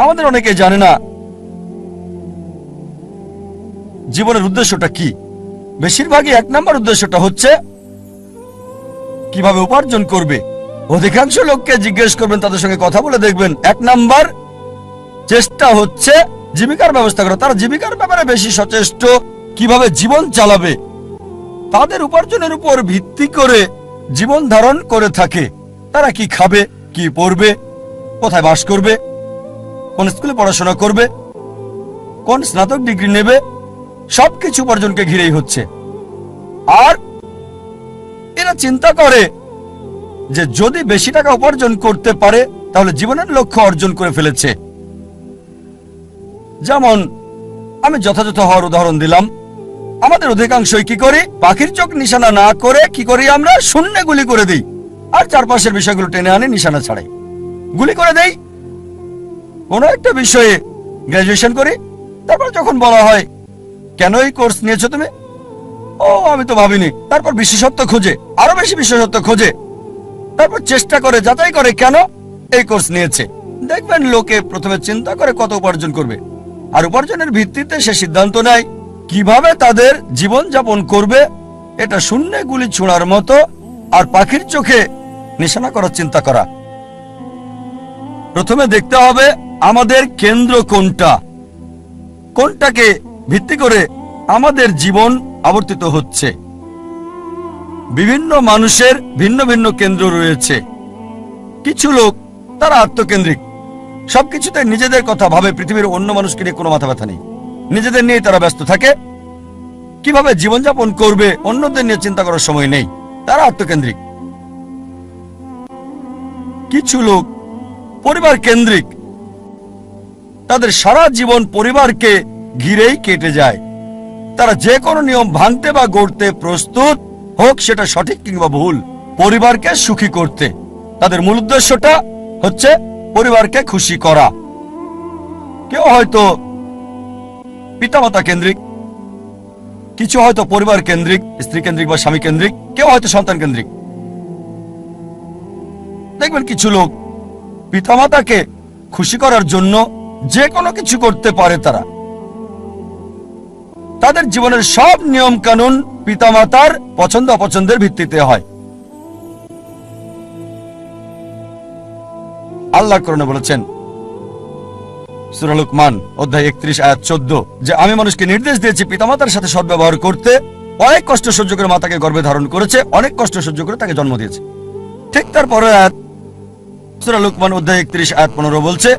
আমাদের অনেকে জানে না জীবনের উদ্দেশ্যটা কি। বেশিরভাগই 1 নম্বর উদ্দেশ্যটা হচ্ছে কিভাবে উপার্জন করবে। অধিকাংশ লোককে জিজ্ঞেস করবেন, তাদের সঙ্গে কথা বলে দেখবেন 1 নম্বর চেষ্টা হচ্ছে জীবিকার ব্যবস্থা করা। তারা জীবিকার ব্যাপারে বেশি সচেষ্ট, কিভাবে জীবন চালাবে। তাদের উপার্জনের উপর ভিত্তি করে জীবন ধারণ করে থাকে। তারা কি খাবে, কি পড়বে, কোথায় বাস করবে, কোন স্কুলে পড়াশোনা করবে, কোন স্নাতক ডিগ্রি নেবে, সবকিছু উপার্জনকে ঘিরেই হচ্ছে। আর এরা চিন্তা করে যে যদি বেশি টাকা উপার্জন করতে পারে তাহলে জীবনের লক্ষ্য অর্জন করে ফেলেছে। যেমন আমি যথাযথ হওয়ার উদাহরণ দিলাম। আমাদের অধিকাংশই কি করি, পাখির চোখ নিশানা না করে কি করি, আমরা শূন্যে গুলি করে দিই আর চারপাশের বিষয়গুলো টেনে আনি নিশানা ছাড়াই গুলি করে দেই। কোন একটা বিষয়ে গ্রাজুয়েশন করি, তারপর যখন বলা হয় কেন এই কোর্স নিয়েছো তুমি, ও আমি তো ভাবিনি। তারপর বিশেষত্ব খোঁজে, আরো বেশি বিশেষত্ব খোঁজে, তারপর চেষ্টা করে যাচাই করে কেন এই কোর্স নিয়েছে। দেখবেন লোকে প্রথমে চিন্তা করে কত উপার্জন করবে, আর উপার্জনের ভিত্তিতে সে সিদ্ধান্ত নেয় কিভাবে তাদের জীবন যাপন করবে। এটা শূন্যে গুলি ছোঁড়ার মতো আর পাখির চোখে নিশানা করার চিন্তা করা। প্রথমে দেখতে হবে আমাদের কেন্দ্র কোনটা, কোনটাকে ভিত্তি করে আমাদের জীবন আবর্তিত হচ্ছে। বিভিন্ন মানুষের ভিন্ন ভিন্ন কেন্দ্র রয়েছে। কিছু লোক তারা আত্মকেন্দ্রিক, সবকিছুতে নিজেদের কথা ভাবে, পৃথিবীর অন্য মানুষকে নিয়ে কোনো মাথা ব্যথা নেই, নিজেদের নিয়ে তারা ব্যস্ত থাকে। কিভাবে জীবনযাপন করবে অন্যদের নিয়ে চিন্তা করার সময় নেই, তারা আত্মকেন্দ্রিক। কিছু লোক পরিবার কেন্দ্রিক, তাদের সারা জীবন পরিবারকে ঘিরেই কেটে যায়। তারা যে কোনো নিয়ম ভাঙতে বা গড়তে প্রস্তুত, হোক সেটা সঠিক কিংবা ভুল, পরিবারকে সুখী করতে। তাদের মূল উদ্দেশ্যটা হচ্ছে পরিবারকে খুশি করা। কেউ হয়তো পিতামাতা কেন্দ্রিক, কিছু হয়তো পরিবার কেন্দ্রিক, স্ত্রী কেন্দ্রিক বা স্বামী কেন্দ্রিক, কেউ হয়তো সন্তান কেন্দ্রিক। দেখবেন কিছু লোক পিতামাতাকে খুশি করার জন্য যে কোনো কিছু করতে পারে। তাদের জীবনের সব নিয়ম কানুন পিতামাতার পছন্দ অপছন্দের ভিত্তিতে হয়। আল্লাহ কোরআনে বলেছেন সূরা লুকমান অধ্যায় 31 আয়াত 14 যে আমি মানুষকে নির্দেশ দিয়েছি পিতামাতার সাথে সদ্ব্যবহার করতে। অনেক কষ্ট সহ্য করে মাতাকে গর্ভে ধারণ করেছে, অনেক কষ্ট সহ্য করে তাকে জন্ম দিয়েছে। ঠিক তারপরে আয়াত সূরা লুকমান অধ্যায় 31 আয়াত 15 বলছে